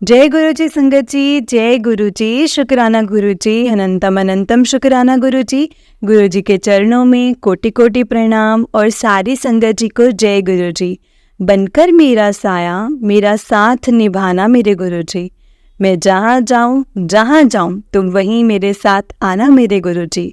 जय गुरु जी संगत जी, जय गुरु जी, शुक्राना गुरु जी, अनंतम अनंतम शुक्राना गुरु जी। गुरु जी के चरणों में कोटि कोटि प्रणाम और सारी संगत जी को जय गुरु जी। बनकर मेरा साया, मेरा साथ निभाना मेरे गुरु जी। मैं जहाँ जाऊँ तुम वहीं मेरे साथ आना मेरे गुरु जी।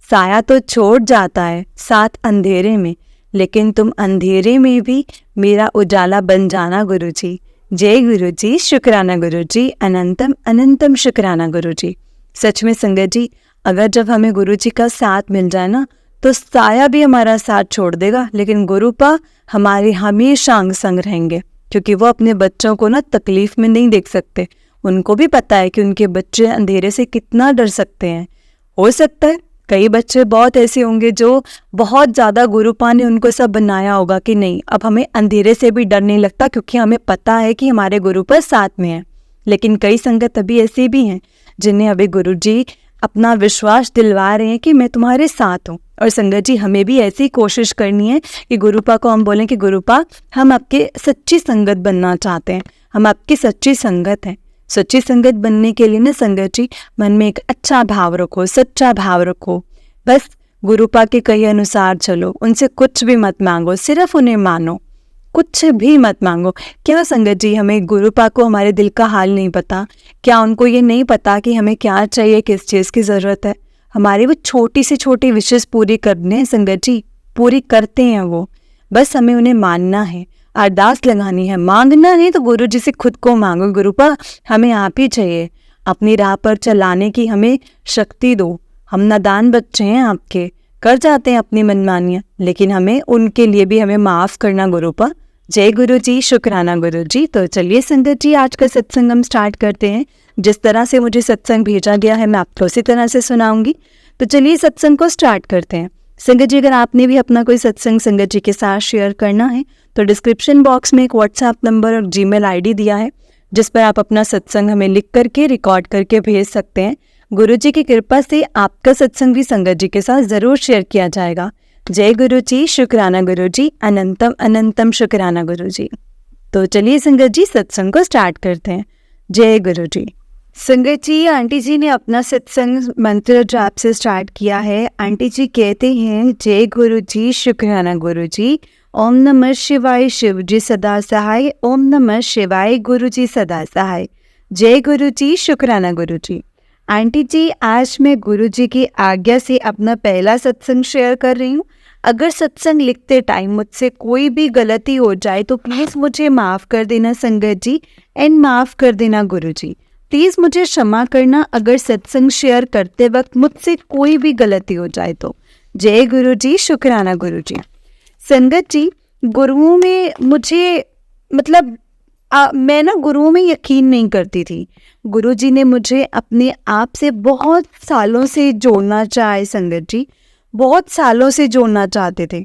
साया तो छोड़ जाता है साथ अंधेरे में, लेकिन तुम अंधेरे में भी मेरा उजाला बन जाना गुरु जी। जय गुरु जी, शुक्राना गुरु जी, अनंतम अनंतम शुक्राना गुरु जी। सच में संगत जी, अगर जब हमें गुरु जी का साथ मिल जाए ना, तो साया भी हमारा साथ छोड़ देगा, लेकिन गुरुपा हमारे हमेशा अंग संग रहेंगे, क्योंकि वो अपने बच्चों को ना तकलीफ में नहीं देख सकते। उनको भी पता है कि उनके बच्चे अंधेरे से कितना डर सकते हैं। हो सकता है कई बच्चे बहुत ऐसे होंगे जो बहुत ज़्यादा गुरुपा ने उनको सब बनाया होगा कि नहीं, अब हमें अंधेरे से भी डर नहीं लगता, क्योंकि हमें पता है कि हमारे गुरुपा साथ में है। लेकिन कई संगत अभी ऐसे भी हैं जिन्हें अभी गुरु जी अपना विश्वास दिलवा रहे हैं कि मैं तुम्हारे साथ हूँ। और संगत जी, हमें भी ऐसी कोशिश करनी है कि गुरुपा को हम बोलें कि गुरुपा, हम आपके सच्ची संगत बनना चाहते हैं, हम आपकी सच्ची संगत हैं। सच्ची संगत बनने के लिए ना संगत जी, मन में एक अच्छा भाव रखो, सच्चा भाव रखो। बस गुरुपा के कहे अनुसार चलो, उनसे कुछ भी मत मांगो, सिर्फ उन्हें मानो, कुछ भी मत मांगो। क्या संगत जी, हमें गुरुपा को हमारे दिल का हाल नहीं पता? क्या उनको ये नहीं पता कि हमें क्या चाहिए, किस चीज़ की ज़रूरत है? हमारी वो छोटी से छोटी विशेष पूरी करने हैं संगत जी, पूरी करते हैं वो। बस हमें उन्हें मानना है, अरदास लगानी है। मांगना नहीं तो गुरु जी से खुद को मांगो, गुरुपा हमें आप ही चाहिए, अपनी राह पर चलाने की हमें शक्ति दो। हम नादान बच्चे हैं आपके, कर जाते हैं अपनी मनमानियाँ, लेकिन हमें उनके लिए भी हमें माफ़ करना गुरुपा। जय गुरु जी, शुक्राना गुरु जी। तो चलिए संगत जी, आज का सत्संग हम स्टार्ट करते हैं। जिस तरह से मुझे सत्संग भेजा गया है, मैं आपको उसी तरह से सुनाऊंगी। तो चलिए सत्संग को स्टार्ट करते हैं। संगत जी, अगर आपने भी अपना कोई सत्संग संगत जी के साथ शेयर करना है, तो डिस्क्रिप्शन बॉक्स में एक व्हाट्सएप नंबर और जीमेल आईडी दिया है, जिस पर आप अपना सत्संग हमें लिख करके रिकॉर्ड करके भेज सकते हैं। गुरु जी की कृपा से आपका सत्संग भी संगत जी के साथ ज़रूर शेयर किया जाएगा। जय गुरु जी, शुक्राना गुरु जी, अनंतम अनंतम शुक्राना गुरु जी। तो चलिए संगत जी, सत्संग को स्टार्ट करते हैं। जय गुरु जी। संगत जी, आंटी जी ने अपना सत्संग मंत्र जाप से स्टार्ट किया है। आंटी जी कहते हैं, जय गुरु जी, शुक्राना गुरु जी, ओम नमः शिवाय, शिव जी सदा सहाय, ओम नमः शिवाय, गुरु जी सदा सहाय। जय गुरु जी, शुक्राना गुरु जी। आंटी जी, आज मैं गुरु जी की आज्ञा से अपना पहला सत्संग शेयर कर रही हूँ। अगर सत्संग लिखते टाइम मुझसे कोई भी गलती हो जाए तो प्लीज़ मुझे माफ़ कर देना संगत जी, एंड माफ़ कर देना गुरु जी। प्लीज़ मुझे क्षमा करना अगर सत्संग शेयर करते वक्त मुझसे कोई भी गलती हो जाए तो। जय गुरु जी, शुक्राना गुरु जी। संगत जी, गुरुओं में मुझे मतलब मैं ना गुरुओं में यकीन नहीं करती थी। गुरु जी ने मुझे अपने आप से बहुत सालों से जोड़ना चाहे संगत जी, बहुत सालों से जोड़ना चाहते थे।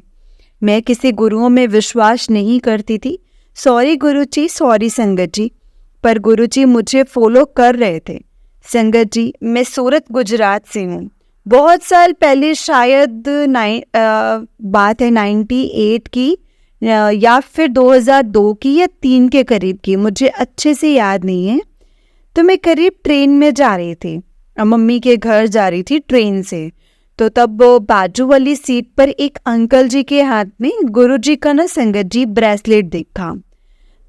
मैं किसी गुरुओं में विश्वास नहीं करती थी। सॉरी गुरु जी, सॉरी संगत जी, पर गुरु जी मुझे फॉलो कर रहे थे। संगत जी, मैं सूरत गुजरात से हूँ। बहुत साल पहले, शायद बात है 98 की या फिर 2002 की या 3 के करीब की, मुझे अच्छे से याद नहीं है। तो मैं करीब ट्रेन में जा रही थी, मम्मी के घर जा रही थी ट्रेन से। तो तब बाजू वाली सीट पर एक अंकल जी के हाथ में गुरु जी का ना संगत जी ब्रेसलेट दिखा।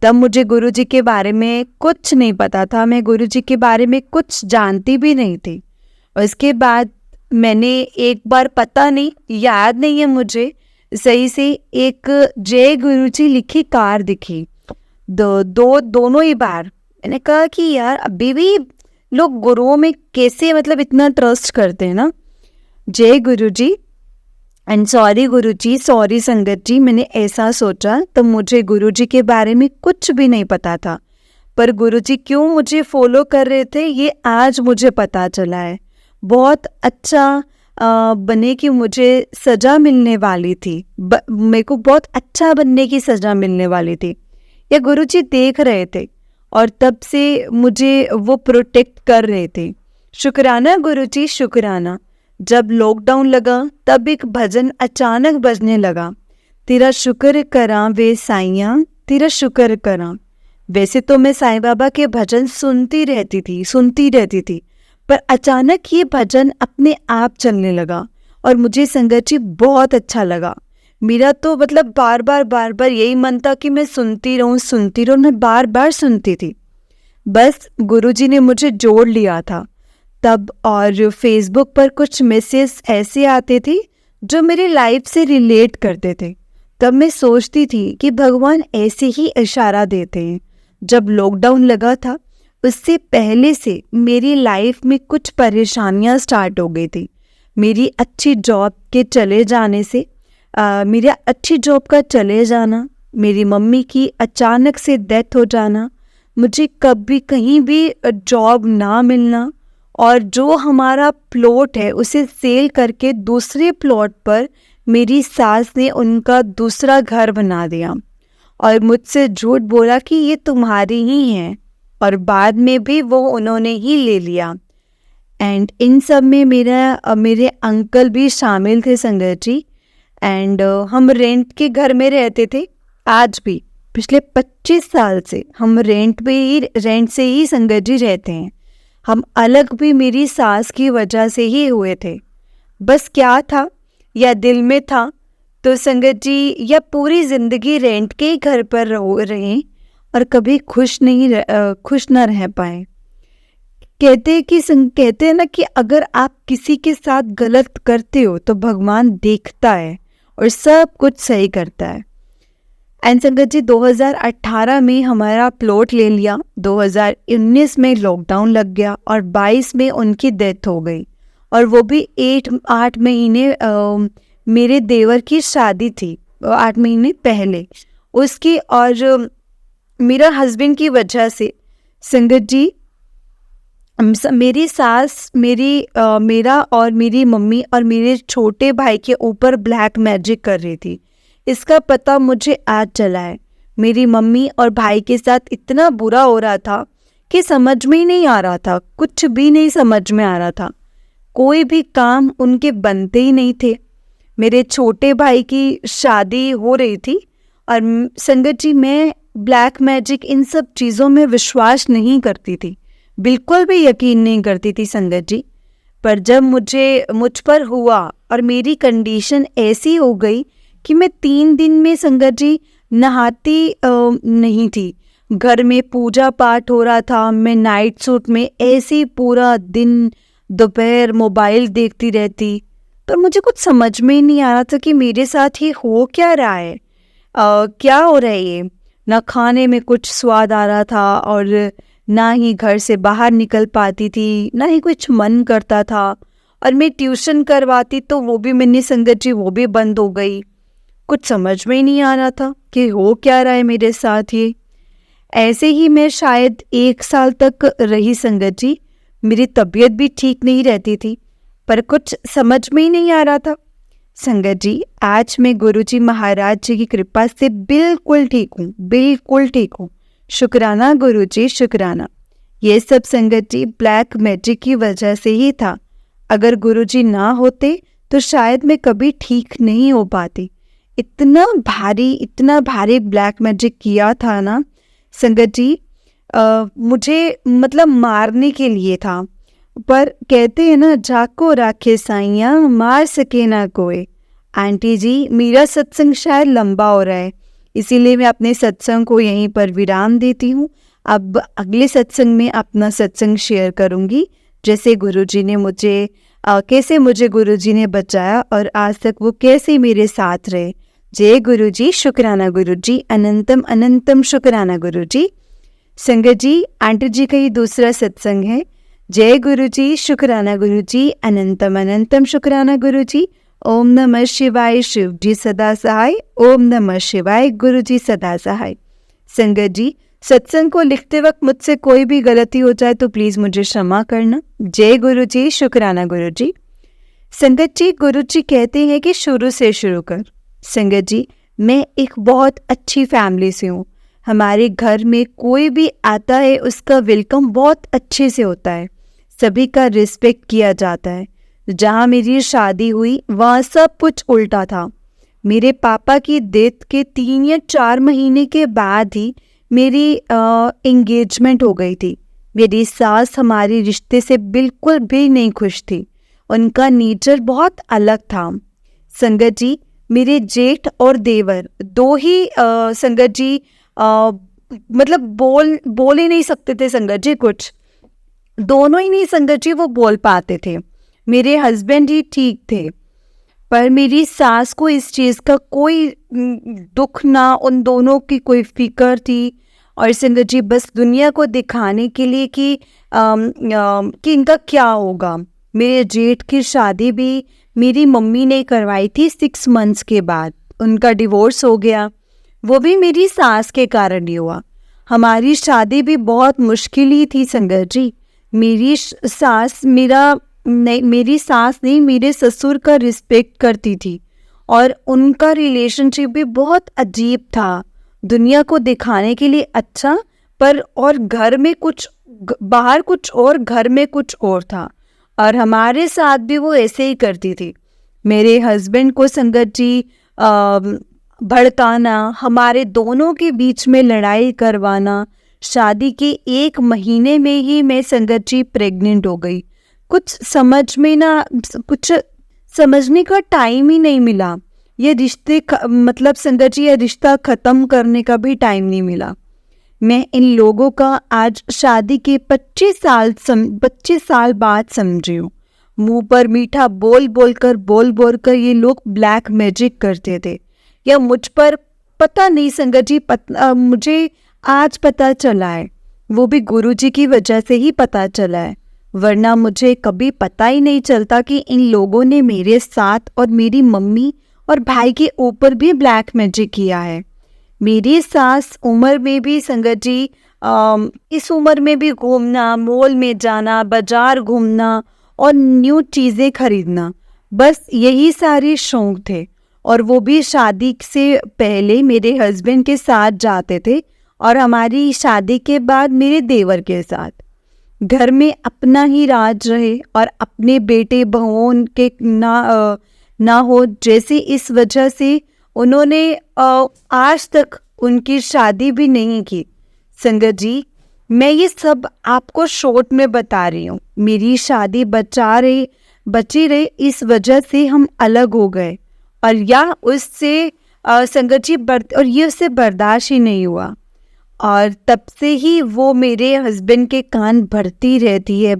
तब मुझे गुरु जी के बारे में कुछ नहीं पता था, मैं गुरु जी के बारे में कुछ जानती भी नहीं थी। और इसके बाद मैंने एक बार, पता नहीं, याद नहीं है मुझे सही से, एक जय गुरु जी लिखी कार दिखी। दोनों ही बार मैंने कहा कि यार, अभी भी लोग गुरुओं में कैसे मतलब इतना ट्रस्ट करते हैं ना। जय गुरु जी and sorry Guru ji, sorry संगत जी, मैंने ऐसा सोचा। तो मुझे गुरु जी के बारे में कुछ भी नहीं पता था, पर गुरु जी क्यों मुझे फॉलो कर रहे थे ये आज मुझे पता चला है। बहुत अच्छा बनने की मुझे सज़ा मिलने वाली थी, मेरे को बहुत अच्छा बनने की सज़ा मिलने वाली थी, ये गुरु जी देख रहे थे और तब से मुझे वो प्रोटेक्ट कर रहे थे। शुक्राना गुरु जी, शुक्राना। जब लॉकडाउन लगा तब एक भजन अचानक बजने लगा, तेरा शुक्र करा वे साइयां, तेरा शुक्र करा। वैसे तो मैं साईं बाबा के भजन सुनती रहती थी, पर अचानक ये भजन अपने आप चलने लगा और मुझे संगत जी बहुत अच्छा लगा। मेरा तो मतलब बार बार यही मन था कि मैं सुनती रहूं, मैं बार बार सुनती थी। बस गुरुजी ने मुझे जोड़ लिया था तब, और फेसबुक पर कुछ मैसेज ऐसे आते थे जो मेरी लाइफ से रिलेट करते थे। तब मैं सोचती थी कि भगवान ऐसे ही इशारा देते हैं। जब लॉकडाउन लगा था उससे पहले से मेरी लाइफ में कुछ परेशानियां स्टार्ट हो गई थी। मेरी अच्छी जॉब के चले जाने से मेरा अच्छी जॉब का चले जाना, मेरी मम्मी की अचानक से डेथ हो जाना, मुझे कभी कहीं भी जॉब ना मिलना, और जो हमारा प्लॉट है उसे सेल करके दूसरे प्लॉट पर मेरी सास ने उनका दूसरा घर बना दिया और मुझसे झूठ बोला कि ये तुम्हारी ही है, और बाद में भी वो उन्होंने ही ले लिया। एंड इन सब में मेरे अंकल भी शामिल थे संगत जी। एंड हम रेंट के घर में रहते थे। आज भी पिछले 25 साल से हम रेंट से ही संगत जी रहते हैं। हम अलग भी मेरी सास की वजह से ही हुए थे। बस क्या था या दिल में था तो संगत जी, या पूरी जिंदगी रेंट के ही घर पर रहे और कभी खुश ना रह पाए। कहते हैं ना कि अगर आप किसी के साथ गलत करते हो तो भगवान देखता है और सब कुछ सही करता है। एंड संगत जी 2018 में हमारा प्लॉट ले लिया, 2019 में लॉकडाउन लग गया और 22 में उनकी डेथ हो गई, और वो भी 8 महीने मेरे देवर की शादी थी 8 महीने पहले उसकी। और मेरा हस्बैंड की वजह से संगत जी मेरी सास मेरा और मेरी मम्मी और मेरे छोटे भाई के ऊपर ब्लैक मैजिक कर रही थी। इसका पता मुझे आज चला है। मेरी मम्मी और भाई के साथ इतना बुरा हो रहा था कि समझ में ही नहीं आ रहा था, कुछ भी नहीं समझ में आ रहा था। कोई भी काम उनके बनते ही नहीं थे। मेरे छोटे भाई की शादी हो रही थी और संगत जी मैं ब्लैक मैजिक इन सब चीज़ों में विश्वास नहीं करती थी, बिल्कुल भी यकीन नहीं करती थी संगत जी। पर जब मुझ पर हुआ और मेरी कंडीशन ऐसी हो गई कि मैं 3 दिन में संगत जी नहाती नहीं थी। घर में पूजा पाठ हो रहा था, मैं नाइट सूट में ऐसे पूरा दिन दोपहर मोबाइल देखती रहती। पर मुझे कुछ समझ में ही नहीं आ रहा था कि मेरे साथ ये हो क्या रहा है, क्या हो रहा है ये। ना खाने में कुछ स्वाद आ रहा था और ना ही घर से बाहर निकल पाती थी, ना ही कुछ मन करता था। और मैं ट्यूशन करवाती तो वो भी मैंने संगत जी वो भी बंद हो गई। कुछ समझ में ही नहीं आ रहा था कि हो क्या रहा है मेरे साथ ये। ऐसे ही मैं शायद 1 साल तक रही संगत जी। मेरी तबीयत भी ठीक नहीं रहती थी, पर कुछ समझ में ही नहीं आ रहा था। संगत जी आज मैं गुरुजी महाराज जी की कृपा से बिल्कुल ठीक हूँ। शुक्राना गुरुजी, शुक्राना। ये सब संगत जी ब्लैक मैजिक की वजह से ही था। अगर गुरुजी ना होते तो शायद मैं कभी ठीक नहीं हो पाती। इतना भारी ब्लैक मैजिक किया था ना संगत जी, मुझे मतलब मारने के लिए था। पर कहते हैं ना, जाको राखे साइया मार सके ना कोई। आंटी जी मेरा सत्संग शायद लंबा हो रहा है, इसीलिए मैं अपने सत्संग को यहीं पर विराम देती हूँ। अब अगले सत्संग में अपना सत्संग शेयर करूँगी, जैसे गुरुजी ने कैसे मुझे गुरुजी ने बचाया और आज तक वो कैसे मेरे साथ रहे। जय गुरुजी, शुक्राना गुरुजी, अनंतम अनंतम शुक्राना गुरुजी। संगत जी आंटी जी का ये दूसरा सत्संग है। जय गुरुजी, शुक्राना गुरुजी, अनंतम अनंतम शुक्राना गुरुजी। ओम नमः शिवाय, शिव जी सदा सहाय। ओम नमः शिवाय, गुरु जी सदा सहाय। संगत जी सत्संग को लिखते वक्त मुझसे कोई भी गलती हो जाए तो प्लीज़ मुझे क्षमा करना। जय गुरु जी, शुक्राना गुरु जी। संगत जी गुरु जी कहते हैं कि शुरू से शुरू कर। संगत जी मैं एक बहुत अच्छी फैमिली से हूँ। हमारे घर में कोई भी आता है उसका वेलकम बहुत अच्छे से होता है, सभी का रिस्पेक्ट किया जाता है। जहाँ मेरी शादी हुई वहाँ सब कुछ उल्टा था। मेरे पापा की डेथ के 3 या 4 महीने के बाद ही मेरी एंगेजमेंट हो गई थी। मेरी सास हमारे रिश्ते से बिल्कुल भी नहीं खुश थी। उनका नेचर बहुत अलग था। संगत जी, मेरे जेठ और देवर दो ही संगत जी मतलब बोल ही नहीं सकते थे संगत जी कुछ। दोनों ही नहीं संगत जी वो बोल पाते थे। मेरे हस्बैंड ही ठीक थे, पर मेरी सास को इस चीज़ का कोई दुख ना, उन दोनों की कोई फिक्र थी। और संगत जी बस दुनिया को दिखाने के लिए कि इनका क्या होगा। मेरे जेठ की शादी भी मेरी मम्मी ने करवाई थी 6 मंथ्स के बाद। उनका डिवोर्स हो गया, वो भी मेरी सास के कारण ही हुआ। हमारी शादी भी बहुत मुश्किल ही थी संगत जी। मेरी सास मेरी सास नहीं, मेरे ससुर का रिस्पेक्ट करती थी और उनका रिलेशनशिप भी बहुत अजीब था। दुनिया को दिखाने के लिए अच्छा, पर और घर में कुछ, बाहर कुछ और, घर में कुछ और था। और हमारे साथ भी वो ऐसे ही करती थी। मेरे हस्बैंड को संगत जी भड़काना, हमारे दोनों के बीच में लड़ाई करवाना। शादी के 1 महीने में ही मैं संगत जी प्रेग्नेंट हो गई। कुछ समझने का टाइम ही नहीं मिला। ये मतलब संगत जी, ये रिश्ता ख़त्म करने का भी टाइम नहीं मिला। मैं इन लोगों का आज शादी के 25 साल बाद समझी हूँ। मुंह पर मीठा बोल बोल कर ये लोग ब्लैक मैजिक करते थे, या मुझ पर पता नहीं संगत जी, मुझे आज पता चला है, वो भी गुरुजी की वजह से ही पता चला है। वरना मुझे कभी पता ही नहीं चलता कि इन लोगों ने मेरे साथ और मेरी मम्मी और भाई के ऊपर भी ब्लैक मैजिक किया है। मेरी सास उम्र में भी संगत जी इस उम्र में भी घूमना, मॉल में जाना, बाजार घूमना और न्यू चीज़ें खरीदना, बस यही सारे शौक थे। और वो भी शादी से पहले मेरे हस्बैंड के साथ जाते थे और हमारी शादी के बाद मेरे देवर के साथ। घर में अपना ही राज रहे और अपने बेटे बहुओं के ना हो, जैसे इस वजह से उन्होंने आज तक उनकी शादी भी नहीं की। संगत जी, मैं ये सब आपको शॉर्ट में बता रही हूँ। मेरी शादी बची रहे इस वजह से हम अलग हो गए, और या उससे संगत जी और ये उससे बर्दाश्त ही नहीं हुआ। और तब से ही वो मेरे हस्बैंड के कान भरती रहती है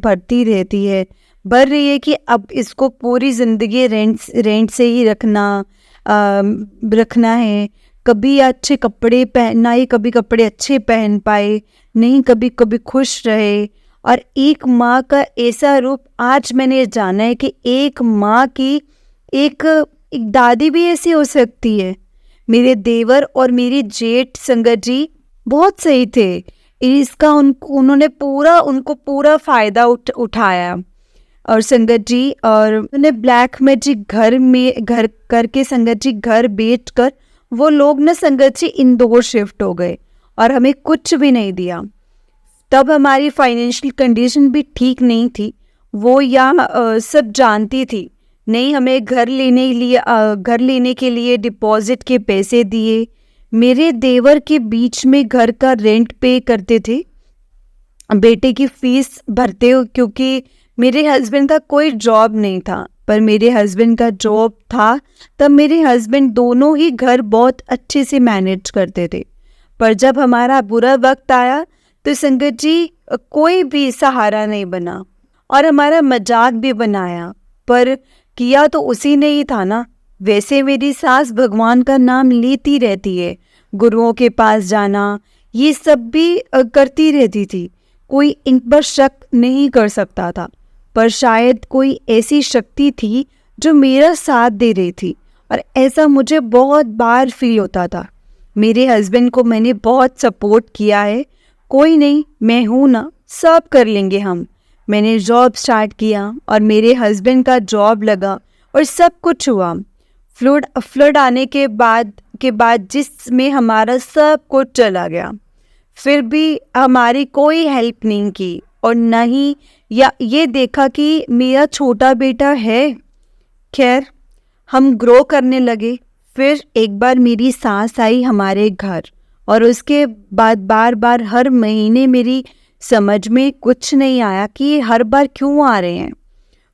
भर रही है कि अब इसको पूरी ज़िंदगी रेंट से ही रखना है। कभी अच्छे कपड़े पहनना ही, कभी कपड़े अच्छे पहन पाए नहीं, कभी कभी खुश रहे। और एक माँ का ऐसा रूप आज मैंने जाना है कि एक माँ की एक दादी भी ऐसी हो सकती है। मेरे देवर और मेरी जेठ संगत जी बहुत सही थे। उन्होंने उनको पूरा फ़ायदा उठाया। और संगत जी, और उन्होंने ब्लैक मैजिक घर करके संगत जी, घर बेचकर वो लोग ना संगत जी इंदौर शिफ्ट हो गए और हमें कुछ भी नहीं दिया। तब हमारी फाइनेंशियल कंडीशन भी ठीक नहीं थी। वो सब जानती थी। नहीं, हमें घर लेने के लिए डिपॉजिट के पैसे दिए। मेरे देवर के बीच में घर का रेंट पे करते थे, बेटे की फीस भरते हो, क्योंकि मेरे हस्बैंड का कोई जॉब नहीं था। पर मेरे हस्बैंड का जॉब था, तब मेरे हस्बैंड दोनों ही घर बहुत अच्छे से मैनेज करते थे। पर जब हमारा बुरा वक्त आया तो संगत जी कोई भी सहारा नहीं बना, और हमारा मजाक भी बनाया, पर किया तो उसी ने ही था ना। वैसे मेरी सास भगवान का नाम लेती रहती है, गुरुओं के पास जाना, ये सब भी करती रहती थी। कोई इन पर शक नहीं कर सकता था, पर शायद कोई ऐसी शक्ति थी जो मेरा साथ दे रही थी। और ऐसा मुझे बहुत बार फील होता था। मेरे हस्बैंड को मैंने बहुत सपोर्ट किया है। कोई नहीं, मैं हूँ ना, सब कर लेंगे हम। मैंने जॉब स्टार्ट किया और मेरे हस्बैंड का जॉब लगा और सब कुछ हुआ। फ्लड आने के बाद जिसमें हमारा सब कुछ चला गया, फिर भी हमारी कोई हेल्प नहीं की, और न ही ये देखा कि मेरा छोटा बेटा है। खैर, हम ग्रो करने लगे। फिर एक बार मेरी सास आई हमारे घर और उसके बाद बार बार हर महीने मेरी समझ में कुछ नहीं आया कि ये हर बार क्यों आ रहे हैं।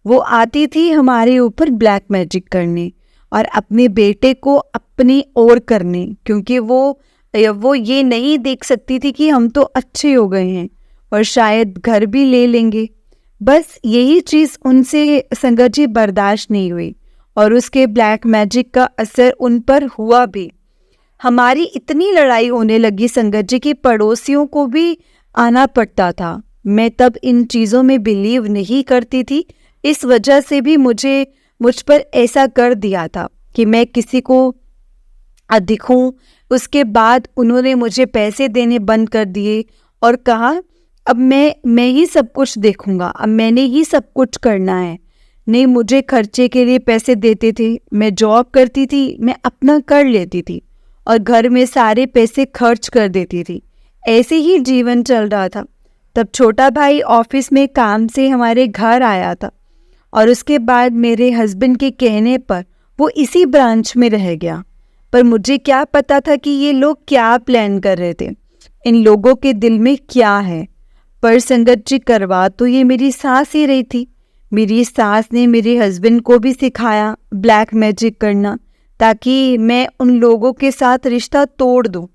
वो आती थी हमारे ऊपर ब्लैक मैजिक करने और अपने बेटे को अपनी ओर करने, क्योंकि वो ये नहीं देख सकती थी कि हम तो अच्छे हो गए हैं और शायद घर भी ले लेंगे। बस यही चीज़ उनसे संगत जी बर्दाश्त नहीं हुई और उसके ब्लैक मैजिक का असर उन पर हुआ भी। हमारी इतनी लड़ाई होने लगी संगत जी की पड़ोसियों को भी आना पड़ता था। मैं तब इन चीज़ों में बिलीव नहीं करती थी, इस वजह से भी मुझ पर ऐसा कर दिया था कि मैं किसी को दिखूं। उसके बाद उन्होंने मुझे पैसे देने बंद कर दिए और कहा अब मैं ही सब कुछ देखूंगा, अब मैंने ही सब कुछ करना है। नहीं, मुझे खर्चे के लिए पैसे देते थे, मैं जॉब करती थी, मैं अपना कर लेती थी और घर में सारे पैसे खर्च कर देती थी। ऐसे ही जीवन चल रहा था। तब छोटा भाई ऑफिस में काम से हमारे घर आया था और उसके बाद मेरे हस्बैंड के कहने पर वो इसी ब्रांच में रह गया। पर मुझे क्या पता था कि ये लोग क्या प्लान कर रहे थे, इन लोगों के दिल में क्या है। पर संगत जी करवा तो ये मेरी सास ही रही थी। मेरी सास ने मेरे हस्बैंड को भी सिखाया ब्लैक मैजिक करना, ताकि मैं उन लोगों के साथ रिश्ता तोड़ दूं।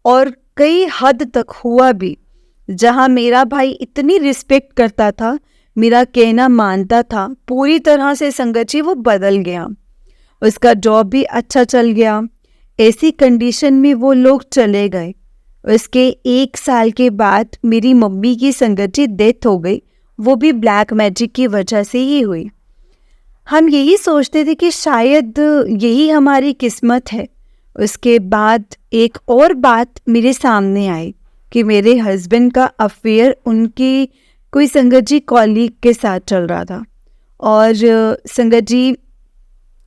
और कई हद तक हुआ भी। जहां मेरा भाई इतनी रिस्पेक्ट करता था, मेरा कहना मानता था, पूरी तरह से संगत जी वो बदल गया। उसका जॉब भी अच्छा चल गया। ऐसी कंडीशन में वो लोग चले गए। उसके 1 साल के बाद मेरी मम्मी की संगत जी डेथ हो गई, वो भी ब्लैक मैजिक की वजह से ही हुई। हम यही सोचते थे कि शायद यही हमारी किस्मत है। उसके बाद एक और बात मेरे सामने आई कि मेरे हस्बैंड का अफेयर उनकी कोई संगत जी कॉलीग के साथ चल रहा था। और संगत जी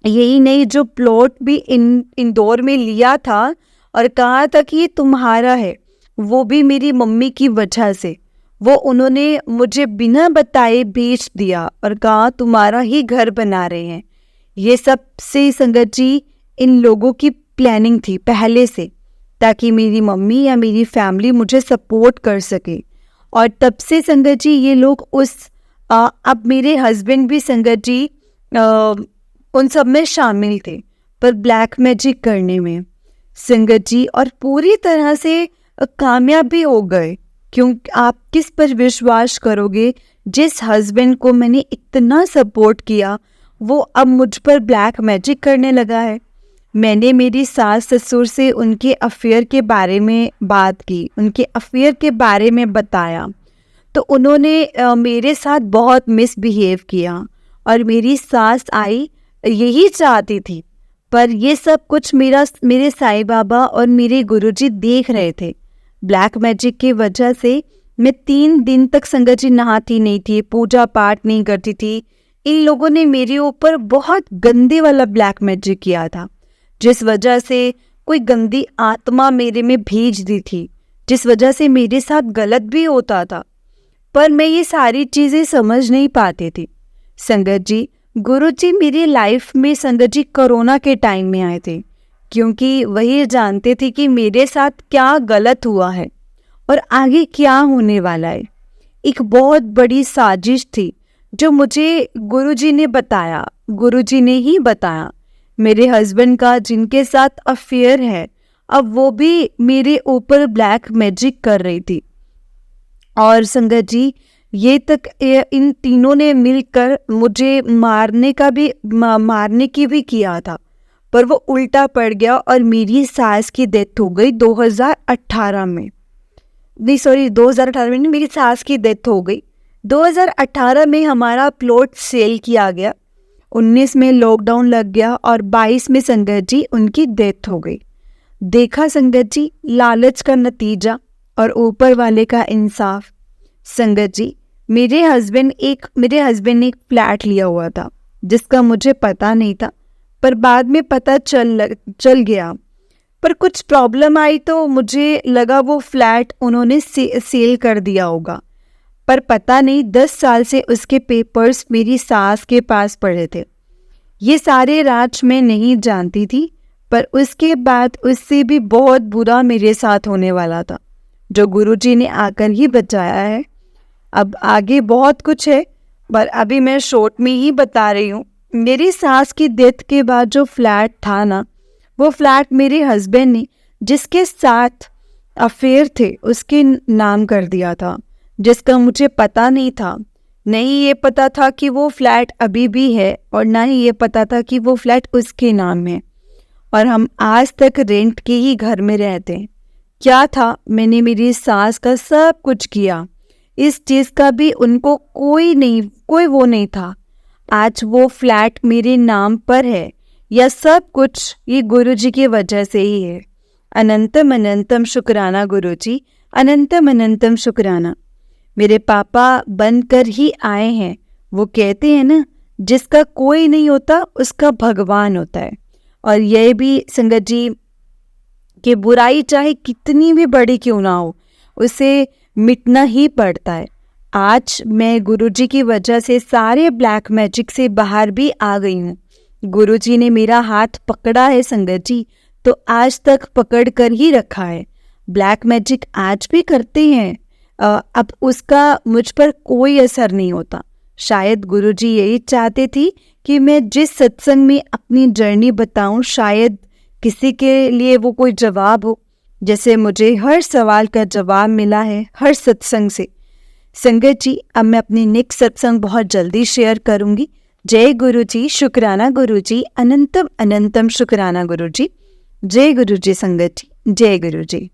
यही नहीं, जो प्लॉट भी इंदौर में लिया था और कहा था कि ये तुम्हारा है, वो भी मेरी मम्मी की वजह से वो उन्होंने मुझे बिना बताए बेच दिया और कहा तुम्हारा ही घर बना रहे हैं। ये सब से संगत जी इन लोगों की प्लानिंग थी पहले से, ताकि मेरी मम्मी या मेरी फैमिली मुझे सपोर्ट कर सके। और तब से संगत जी ये लोग अब मेरे हस्बैंड भी संगत जी उन सब में शामिल थे, पर ब्लैक मैजिक करने में संगत जी, और पूरी तरह से कामयाब भी हो गए। क्योंकि आप किस पर विश्वास करोगे, जिस हस्बैंड को मैंने इतना सपोर्ट किया वो अब मुझ पर ब्लैक मैजिक करने लगा है। मैंने मेरी सास ससुर से उनके अफेयर के बारे में बात की, उनके अफेयर के बारे में बताया, तो उन्होंने मेरे साथ बहुत मिसबिहेव किया। और मेरी सास आई यही चाहती थी, पर ये सब कुछ मेरे साईं बाबा और मेरे गुरुजी देख रहे थे। ब्लैक मैजिक की वजह से मैं 3 दिन तक संगत जी नहाती नहीं थी, पूजा पाठ नहीं करती थी। इन लोगों ने मेरे ऊपर बहुत गंदे वाला ब्लैक मैजिक किया था, जिस वजह से कोई गंदी आत्मा मेरे में भेज दी थी, जिस वजह से मेरे साथ गलत भी होता था। पर मैं ये सारी चीज़ें समझ नहीं पाती थी। संगत जी, गुरुजी मेरी लाइफ में संगत जी कोरोना के टाइम में आए थे, क्योंकि वही जानते थे कि मेरे साथ क्या गलत हुआ है और आगे क्या होने वाला है। एक बहुत बड़ी साजिश थी जो मुझे गुरुजी ने बताया, गुरुजी ने ही बताया। मेरे हस्बैंड का जिनके साथ अफेयर है, अब वो भी मेरे ऊपर ब्लैक मैजिक कर रही थी। और संगत जी, ये तक इन तीनों ने मिलकर मुझे मारने की भी किया था, पर वो उल्टा पड़ गया और मेरी सास की डेथ हो गई 2018 में। नहीं सॉरी, 2018 में नहीं, मेरी सास की डेथ हो गई 2018 में। हमारा प्लॉट सेल किया गया, 19 में लॉकडाउन लग गया और 22 में संगत जी उनकी डेथ हो गई। देखा संगत जी, लालच का नतीजा और ऊपर वाले का इंसाफ। संगत जी, मेरे हस्बैंड ने एक फ्लैट लिया हुआ था जिसका मुझे पता नहीं था, पर बाद में पता चल गया। पर कुछ प्रॉब्लम आई तो मुझे लगा वो फ्लैट उन्होंने सेल कर दिया होगा, पर पता नहीं 10 साल से उसके पेपर्स मेरी सास के पास पड़े थे। ये सारे राज मैं नहीं जानती थी, पर उसके बाद उससे भी बहुत बुरा मेरे साथ होने वाला था, जो गुरुजी ने आकर ही बचाया है। अब आगे बहुत कुछ है, पर अभी मैं शॉर्ट में ही बता रही हूँ। मेरी सास की डेथ के बाद जो फ्लैट था ना, वो फ्लैट मेरे हस्बैंड ने जिसके साथ अफेयर थे उसके नाम कर दिया था, जिसका मुझे पता नहीं था। नहीं ये पता था कि वो फ्लैट अभी भी है, और ना ही ये पता था कि वो फ्लैट उसके नाम है, और हम आज तक रेंट के ही घर में रहते हैं। क्या था, मैंने मेरी सास का सब कुछ किया, इस चीज़ का भी उनको कोई वो नहीं था। आज वो फ्लैट मेरे नाम पर है, यह सब कुछ ये गुरुजी की वजह से ही है। अनंतम अनंतम शुक्राना गुरुजी, अनंतम अनंतम शुक्राना। मेरे पापा बनकर ही आए हैं। वो कहते हैं ना, जिसका कोई नहीं होता उसका भगवान होता है। और यह भी संगत जी कि बुराई चाहे कितनी भी बड़ी क्यों ना हो, उसे मिटना ही पड़ता है। आज मैं गुरुजी की वजह से सारे ब्लैक मैजिक से बाहर भी आ गई हूँ। गुरुजी ने मेरा हाथ पकड़ा है संगत जी, तो आज तक पकड़ कर ही रखा है। ब्लैक मैजिक आज भी करते हैं, अब उसका मुझ पर कोई असर नहीं होता। शायद गुरुजी यही चाहते थी कि मैं जिस सत्संग में अपनी जर्नी बताऊं, शायद किसी के लिए वो कोई जवाब हो, जैसे मुझे हर सवाल का जवाब मिला है हर सत्संग से। संगत जी, अब मैं अपनी नेक्स्ट सत्संग बहुत जल्दी शेयर करूंगी। जय गुरु जी, शुक्राना गुरु जी, अनंतम अनंतम शुक्राना गुरु जी। जय गुरु जी संगत जी, जय गुरु जी।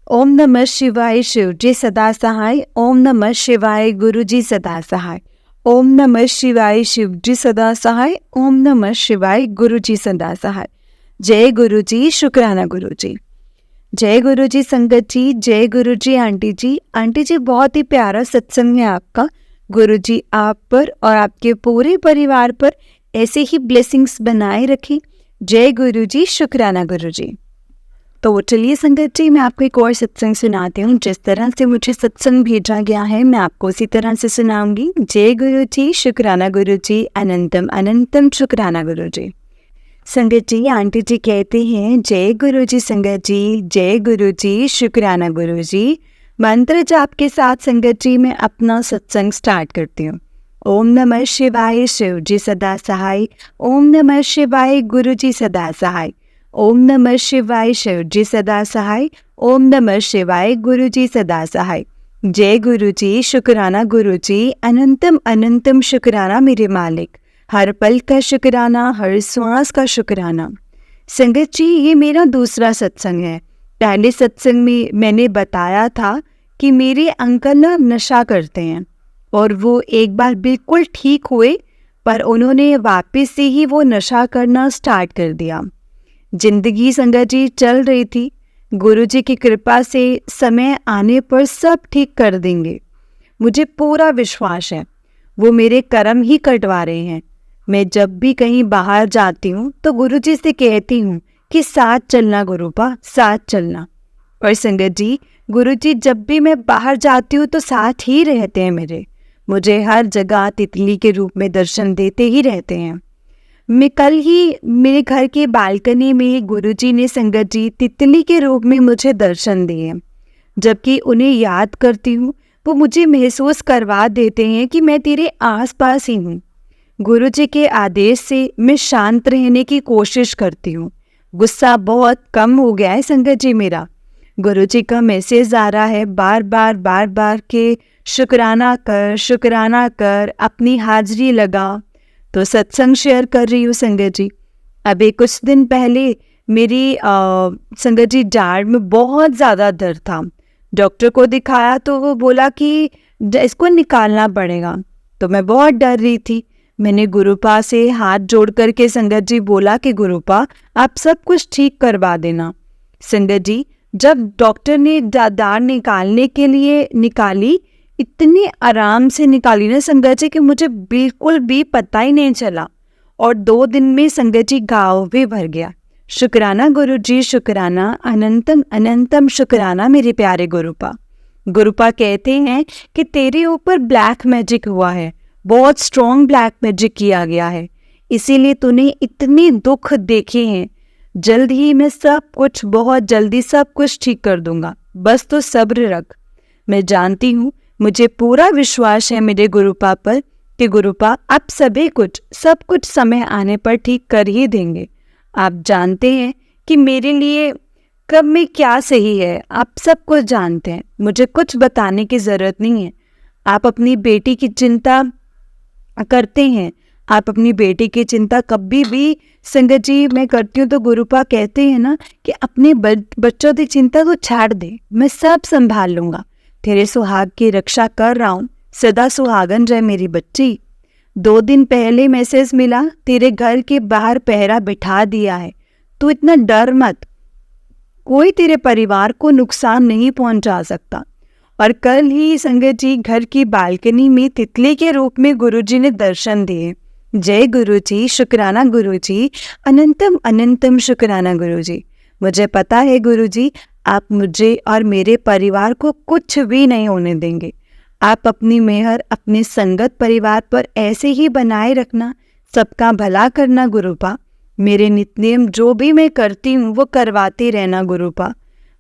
ओम नमः शिवाय, शिव जी सदा सहाय। ओम नमः शिवाय, गुरु जी सदा सहाय। ओम नमः शिवाय, शिव जी सदा सहाय। ओम नमः शिवाय, गुरु जी सदा सहाय। जय गुरु जी, शुक्राना गुरु जी। जय गुरु जी संगत जी, जय गुरु जी आंटी जी। आंटी जी, बहुत ही प्यारा सत्संग है आपका। गुरु जी आप पर और आपके पूरे परिवार पर ऐसे ही ब्लेसिंग्स बनाए रखें। जय गुरु जी, शुक्राना गुरु जी। तो चलिए संगत जी, मैं आपको एक और सत्संग सुनाती हूँ। जिस तरह से मुझे सत्संग भेजा गया है, मैं आपको उसी तरह से सुनाऊंगी। जय गुरु जी, शुक्राना गुरु जी, अनंतम अनंतम शुक्राना गुरु जी। संगत जी, आंटी जी कहते हैं, जय गुरु जी संगत जी, जय गुरु जी, शुक्राना गुरु जी। मंत्र जाप के साथ संगत जी मैं अपना सत्संग स्टार्ट करती हूँ। ओम नमः शिवाय, शिव जी सदा सहाय। ओम नमः शिवाय, गुरु जी सदा सहाय। ओम नमः शिवाय, शिव जी सदा सहाय। ओम नमः शिवाय, गुरु जी सदा सहाय। जय गुरु जी, शुक्राना गुरु जी, अनंतम अनंतम शुक्राना मेरे मालिक। हर पल का शुक्राना, हर श्वास का शुक्राना। संगत जी, ये मेरा दूसरा सत्संग है। पहले सत्संग में मैंने बताया था कि मेरे अंकल ना नशा करते हैं, और वो एक बार बिल्कुल ठीक हुए, पर उन्होंने वापस से ही वो नशा करना स्टार्ट कर दिया। जिंदगी संगत जी चल रही थी, गुरुजी की कृपा से समय आने पर सब ठीक कर देंगे। मुझे पूरा विश्वास है, वो मेरे कर्म ही कटवा रहे हैं। मैं जब भी कहीं बाहर जाती हूँ तो गुरुजी से कहती हूँ कि साथ चलना गुरुपा, साथ चलना। और संगत जी, गुरुजी जब भी मैं बाहर जाती हूँ तो साथ ही रहते हैं मेरे। मुझे हर जगह तितली के रूप में दर्शन देते ही रहते हैं। मैं कल ही मेरे घर के बालकनी में गुरुजी ने संगत जी तितली के रूप में मुझे दर्शन दिए। जबकि उन्हें याद करती हूँ, वो मुझे महसूस करवा देते हैं कि मैं तेरे आसपास ही हूँ। गुरुजी के आदेश से मैं शांत रहने की कोशिश करती हूँ। गुस्सा बहुत कम हो गया है संगत जी मेरा। गुरुजी का मैसेज आ रहा है बार बार के शुक्राना कर, अपनी हाजिरी लगा। तो सत्संग शेयर कर रही हूँ संगत जी। अभी कुछ दिन पहले मेरी संगत जी जाड़ में बहुत ज़्यादा दर्द था। डॉक्टर को दिखाया तो वो बोला कि इसको निकालना पड़ेगा। तो मैं बहुत डर रही थी। मैंने गुरुपा से हाथ जोड़ करके संगत जी बोला कि गुरुपा आप सब कुछ ठीक करवा देना। संगत जी, जब डॉक्टर ने दाढ़ निकालने के लिए निकाली, इतनी आराम से निकाली ना संगत जी कि मुझे बिल्कुल भी पता ही नहीं चला, और 2 दिन में संगत जी घाव भी भर गया। शुक्राना गुरु जी, शुक्राना, अनंतम अनंतम शुक्राना मेरे प्यारे गुरुपा। गुरुपा कहते हैं कि तेरे ऊपर ब्लैक मैजिक हुआ है, बहुत स्ट्रॉन्ग ब्लैक मैजिक किया गया है, इसीलिए तूने इतनी दुख देखे हैं। जल्द ही मैं सब कुछ, बहुत जल्दी सब कुछ ठीक कर दूंगा, बस तो सब्र रख। मैं जानती हूँ, मुझे पूरा विश्वास है मेरे गुरुपा पर कि गुरुपा आप सब कुछ समय आने पर ठीक कर ही देंगे। आप जानते हैं कि मेरे लिए कब में क्या सही है, आप सब कुछ जानते हैं, मुझे कुछ बताने की ज़रूरत नहीं है। आप अपनी बेटी की चिंता करते हैं, आप अपनी बेटी की चिंता कभी भी संगत जी मैं करती हूँ तो गुरुपा कहते हैं ना कि अपने बच्चों की चिंता तो छाड़ दे, मैं सब संभाल लूँगा, तेरे सुहाग की रक्षा कर रहा हूँ, सदा सुहागन रहे मेरी बच्ची। 2 दिन पहले मैसेज मिला, तेरे घर के बाहर पहरा बिठा दिया है, तू इतना डर मत, कोई तेरे परिवार को नुकसान नहीं पहुंचा सकता। और कल ही संगत जी घर की बालकनी में तितली के रूप में गुरुजी ने दर्शन दिए। जय गुरुजी, शुक्राना गुरुजी, अनंतम अनंतम शुक्राना गुरुजी। मुझे पता है गुरुजी, आप मुझे और मेरे परिवार को कुछ भी नहीं होने देंगे। आप अपनी मेहर अपने संगत परिवार पर ऐसे ही बनाए रखना, सबका भला करना गुरुपा। मेरे नित्यनेम जो भी मैं करती हूँ वो करवाते रहना गुरुपा।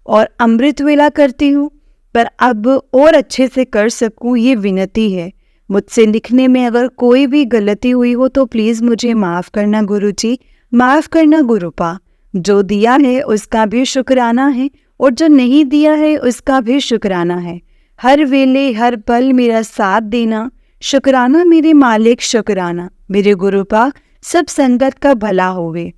और अमृत वेला करती हूँ, पर अब और अच्छे से कर सकूँ ये विनती है। मुझसे लिखने में अगर कोई भी गलती हुई हो तो प्लीज़ मुझे माफ़ करना गुरुजी, माफ़ करना गुरुपा। जो दिया है उसका भी शुक्राना है और जो नहीं दिया है उसका भी शुक्राना है। हर वेले हर पल मेरा साथ देना, शुक्राना मेरे मालिक, शुक्राना मेरे गुरुपा। सब संगत का भला होवे।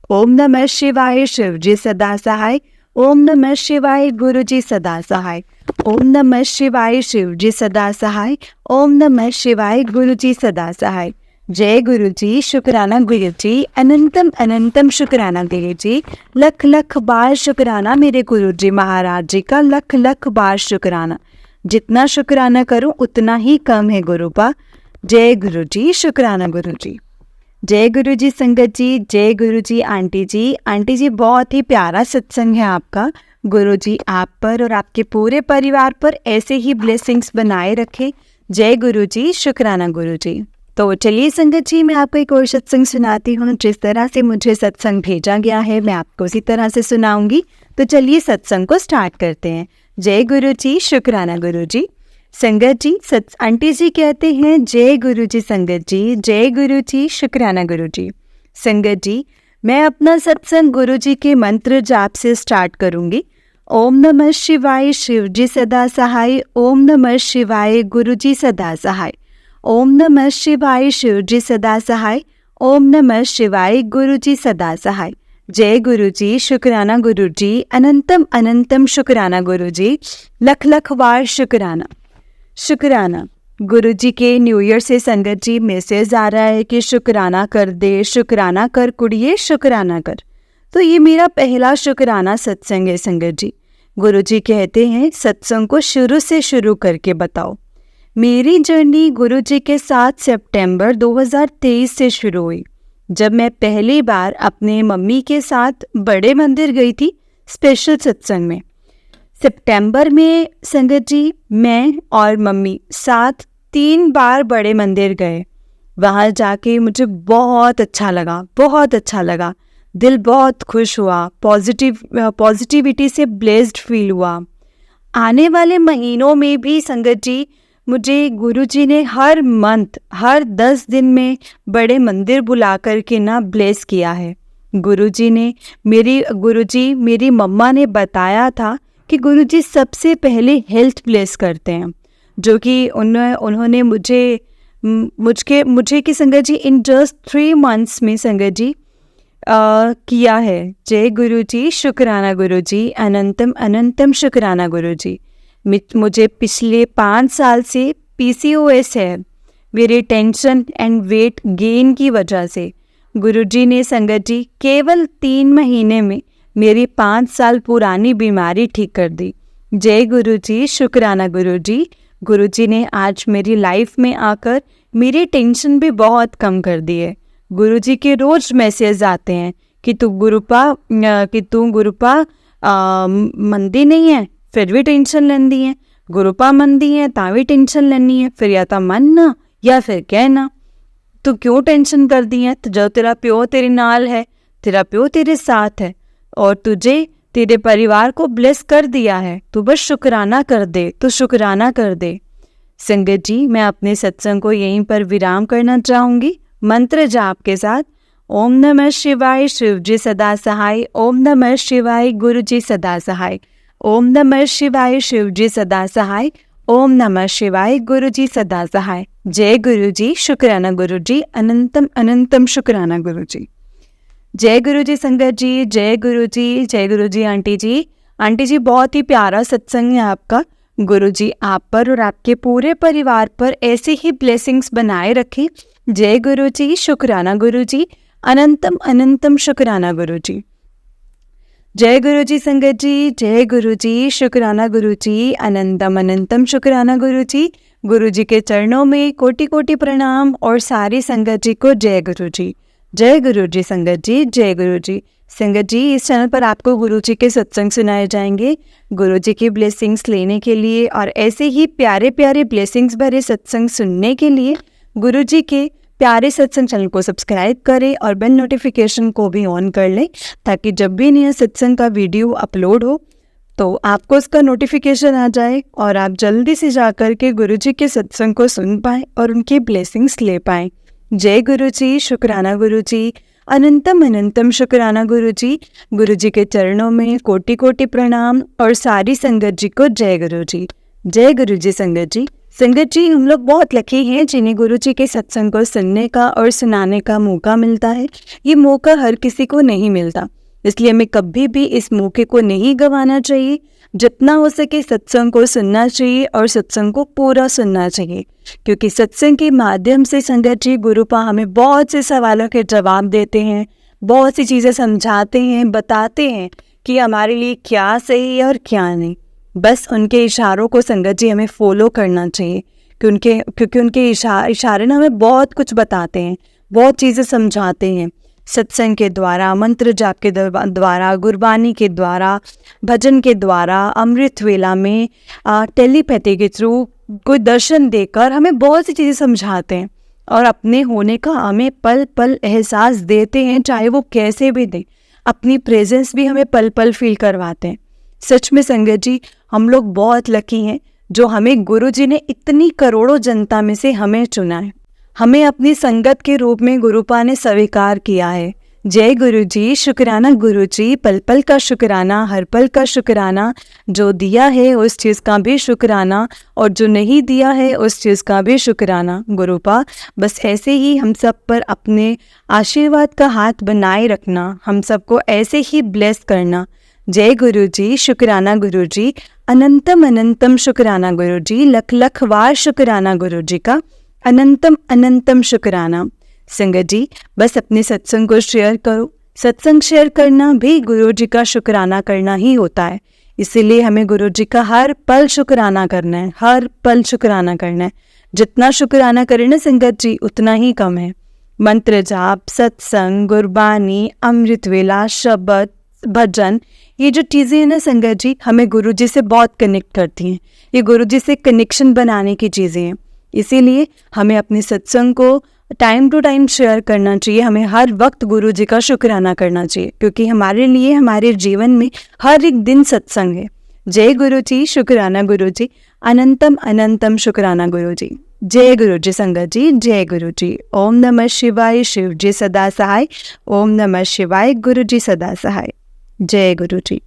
ओम नमः शिवाय, शिव जी सदा सहाय। ओम नमः शिवाय, गुरु जी सदा सहाय। ओम नमः शिवाय, शिव जी सदा सहाय। ओम नमः शिवाय, गुरु जी सदा सहाय। जय गुरु जी, शुक्राना गुरु जी, अनंतम अनंतम शुक्राना गुरु जी। लख लख बार शुक्राना मेरे गुरु जी महाराज जी का, लख लख बार शुक्राना। जितना शुक्राना करूं उतना ही कम है गुरुपा। जय गुरु जी, शुक्राना गुरु जी। जय गुरु जी संगत जी, जय गुरु जी आंटी जी। आंटी जी बहुत ही प्यारा सत्संग है आपका। गुरु जी आप पर और आपके पूरे परिवार पर ऐसे ही ब्लेसिंग्स बनाए रखें। जय गुरु जी, शुक्राना गुरु जी। तो चलिए संगत जी, मैं आपको एक और सत्संग सुनाती हूँ। जिस तरह से मुझे सत्संग भेजा गया है मैं आपको उसी तरह से सुनाऊंगी। तो चलिए सत्संग को स्टार्ट करते हैं। जय गुरु जी, शुक्राना गुरु जी। संगत जी, आंटी जी कहते हैं जय गुरु जी संगत जी, जय गुरु जी, शुक्राना गुरु जी। संगत जी, मैं अपना सत्संग गुरु जी के मंत्र जाप से स्टार्ट करूंगी। ओम नमः शिवाय, शिव जी सदा सहाय। ओम नमः शिवाय, गुरु जी सदा सहाय। ओम नमः शिवाय, शिव जी सदा सहाय। ओम नमः शिवाय, गुरु जी सदा सहाय। जय गुरु जी, शुक्राना गुरु जी, अनंतम अनंतम शुक्राना गुरु जी। लख लख बार शुक्राना। शुक्राना गुरु जी के न्यू ईयर से संगत जी मैसेज आ रहा है कि शुक्राना कर दे, शुक्राना कर कुड़िए, शुक्राना कर। तो ये मेरा पहला शुक्राना सत्संग है संगत जी। गुरु जी कहते हैं सत्संग को शुरू से शुरू करके बताओ। मेरी जर्नी गुरु जी के साथ सितंबर 2023 से शुरू हुई, जब मैं पहली बार अपने मम्मी के साथ बड़े मंदिर गई थी स्पेशल सत्संग में। सितंबर में संगत जी मैं और मम्मी साथ 3 बार बड़े मंदिर गए। वहाँ जाके मुझे बहुत अच्छा लगा, बहुत अच्छा लगा। दिल बहुत खुश हुआ, पॉजिटिविटी से ब्लेस्ड फील हुआ। आने वाले महीनों में भी संगत जी मुझे गुरुजी ने हर मंथ, हर 10 दिन में बड़े मंदिर बुला कर के ना ब्लेस किया है। गुरुजी मेरी मम्मा ने बताया था कि गुरुजी सबसे पहले हेल्थ ब्लेस करते हैं, जो कि उन्होंने मुझे कि संगत जी इन जस्ट 3 मंथ्स में संगत जी किया है। जय गुरु जी, शुक्राना गुरु जी, अनंतम अनंतम शुक्राना गुरु जी। मुझे पिछले 5 साल से PCOS है, मेरे टेंशन एंड वेट गेन की वजह से। गुरुजी ने संगत जी केवल 3 महीने में मेरी 5 साल पुरानी बीमारी ठीक कर दी। जय गुरु जी, शुक्राना गुरु जी। गुरु जी ने आज मेरी लाइफ में आकर मेरी टेंशन भी बहुत कम कर दी है। गुरु जी के रोज मैसेज आते हैं कि तू गुरुपा मंदी नहीं है फिर भी टेंशन लेंदी है, गुरुपा मंदी है ता भी टेंशन लेनी है, फिर या तो मनना या फिर कहना तू क्यों टेंशन कर दी है। तो जो तेरा प्यो तेरे नाल है तेरा प्यो तेरे साथ है और तुझे तेरे परिवार को ब्लेस कर दिया है। तू बस शुक्राना कर दे, तू शुक्राना कर दे। संगत जी, मैं अपने सत्संग को यहीं पर विराम करना चाहूँगी मंत्र जाप के साथ। ओम नमः शिवाय, शिव जी सदा सहाय। ओम नमः शिवाय, गुरु जी सदा सहाय। ओम नमः शिवाय, शिव जी सदा सहाय। ओम नमः शिवाय, गुरु जी सदा सहाय। जय गुरु जी, शुक्राना गुरु जी, अनंतम अनंतम शुक्राना गुरु जी। जय गुरु जी संगत जी, जय गुरु जी, जय गुरु जी। आंटी जी, आंटी जी बहुत ही प्यारा सत्संग है आपका। गुरु जी आप पर और आपके पूरे परिवार पर ऐसे ही ब्लेसिंग्स बनाए रखें। जय गुरु जी, शुक्राना गुरु जी, अनंतम अनंतम शुक्राना गुरु जी। जय गुरु जी संगत जी, जय गुरु जी, शुक्राना गुरु जी, अनंतम अनंतम शुक्राना गुरु जी। गुरु जी के चरणों में कोटि कोटि प्रणाम और सारी संगत जी को जय गुरु जी। जय गुरु जी संगत जी, जय गुरु जी। संगत जी, इस चैनल पर आपको गुरु जी के सत्संग सुनाए जाएंगे। गुरु जी की ब्लेसिंग्स लेने के लिए और ऐसे ही प्यारे प्यारे ब्लेसिंग्स भरे सत्संग सुनने के लिए गुरु जी के प्यारे सत्संग चैनल को सब्सक्राइब करें और बेल नोटिफिकेशन को भी ऑन कर लें, ताकि जब भी नया सत्संग का वीडियो अपलोड हो तो आपको उसका नोटिफिकेशन आ जाए और आप जल्दी से जाकर के गुरु जी के सत्संग को सुन पाएँ और उनकी ब्लेसिंग्स ले पाएँ। जय गुरु जी, शुक्राना गुरु जी, अनंतम अनंतम शुक्राना गुरु जी। गुरु जी के चरणों में कोटि कोटि प्रणाम और सारी संगत जी को जय गुरु जी। जय गुरु जी संगत जी। संगत जी, हम लोग बहुत लकी हैं जिन्हें गुरु जी के सत्संग को सुनने का और सुनाने का मौका मिलता है। ये मौका हर किसी को नहीं मिलता, इसलिए हमें कभी भी इस मौके को नहीं गंवाना चाहिए। जितना हो सके सत्संग को सुनना चाहिए और सत्संग को पूरा सुनना चाहिए, क्योंकि सत्संग के माध्यम से संगत जी गुरुपा हमें बहुत से सवालों के जवाब देते हैं, बहुत सी चीज़ें समझाते हैं, बताते हैं कि हमारे लिए क्या सही है और क्या नहीं। बस उनके इशारों को संगत जी हमें फॉलो करना चाहिए, क्योंकि उनके इशारे ना हमें बहुत कुछ बताते हैं, बहुत चीज़ें समझाते हैं। सत्संग के द्वारा, मंत्र जाप के द्वारा, गुरबानी के द्वारा, भजन के द्वारा, अमृत वेला में टेलीपैथी के थ्रू कोई दर्शन देकर हमें बहुत सी चीज़ें समझाते हैं और अपने होने का हमें पल पल एहसास देते हैं, चाहे वो कैसे भी दें। अपनी प्रेजेंस भी हमें पल पल फील करवाते हैं। सच में संगत जी, हम लोग बहुत लकी हैं जो हमें गुरु जी ने इतनी करोड़ों जनता में से हमें चुना है, हमें अपनी संगत के रूप में गुरुपा ने स्वीकार किया है। जय गुरु जी, शुक्राना गुरु जी, पल पल का शुक्राना, हर पल का शुक्राना। जो दिया है उस चीज़ का भी शुक्राना और जो नहीं दिया है उस चीज़ का भी शुक्राना। गुरुपा बस ऐसे ही हम सब पर अपने आशीर्वाद का हाथ बनाए रखना, हम सबको ऐसे ही ब्लेस करना। जय गुरु जी, शुक्राना गुरु जी, अनंतम अनंतम शुक्राना गुरु जी, लख लख वार शुक्राना गुरु जी का, अनंतम अनंतम शुक्राना। संगत जी, बस अपने सत्संग को शेयर करो। सत्संग शेयर करना भी गुरु जी का शुक्राना करना ही होता है, इसीलिए हमें गुरु जी का हर पल शुक्राना करना है, हर पल शुक्राना करना है। जितना शुक्राना करें ना संगत जी, उतना ही कम है। मंत्र जाप, सत्संग, गुरबानी, अमृत वेला, शब्द, भजन, ये जो चीज़ें हैं ना संगत जी, हमें गुरु जी से बहुत कनेक्ट करती हैं। ये गुरु जी से कनेक्शन बनाने की चीज़ें हैं, इसीलिए हमें अपने सत्संग को टाइम टू टाइम शेयर करना चाहिए। हमें हर वक्त गुरु जी का शुक्राना करना चाहिए, क्योंकि हमारे लिए, हमारे जीवन में हर एक दिन सत्संग है। जय गुरु जी, शुक्राना गुरु जी, अनंतम अनंतम शुक्राना गुरु जी। जय गुरु जी संगत जी, जय गुरु जी। ओम नमः शिवाय, शिव जी सदा सहाय। ओम नमः शिवाय, गुरु जी सदा सहाय। जय गुरु जी।